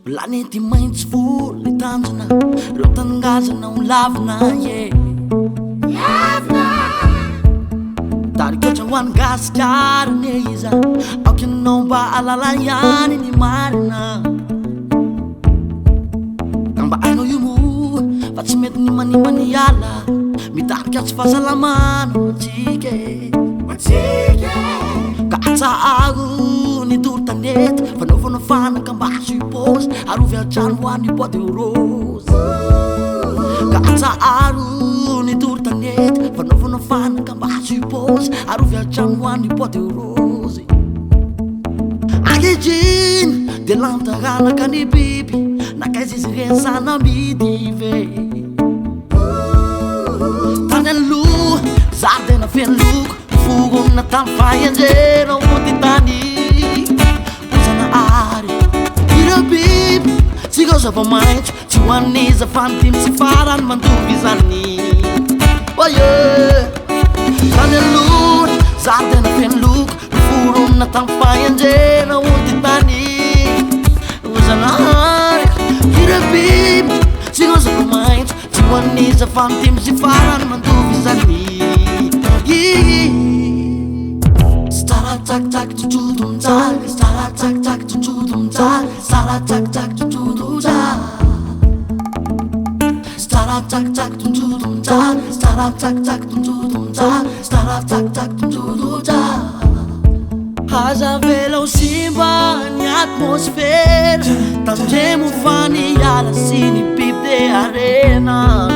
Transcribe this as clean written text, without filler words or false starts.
Planety maintsy voly tanjona reo tanongazana ho lavina ye lavina tariketra ho any gasikarine iza aoky anao mba alala ihany ny marina ka mba hainao io mo fa tsy mety ny manimany ala mitarika tsy fahasalamana matsike ka atsahako ny toro tanety fanaovana fanaka mba azo ipôsy arovy atrano hoany boîte de rose ka atsahako ny toro tanety fanaovana fanaka mba azo ipôsy arovy atrano hoany boîte de rose ankehitriny de lantaranaka ny biby nakaiza izy reny sanamidy ve tany aloha zaridaina feno loko fogona tamy fahenjena ody tany ozana ary ireo biby tsika zava-maitso tsy hoaniza fanitimy tsy farany mandoby zany oye tany aloha zaridaina feno loko fogona tamy fahenjena ody tany ozana ary ireo biby tsika zava-maitso tsy hoaniza fanitimy tsy farany mandoby zany Stara tak tak tututum tak, stara tak tak tututum tak, stara tak tak tututum tak, stara tak tak tututum tak, stara tak tak tututum tak, stara tak tak tututum tak. Haja vela o simba ny atmosfera, tandremo fany ala sy ny biby de arena.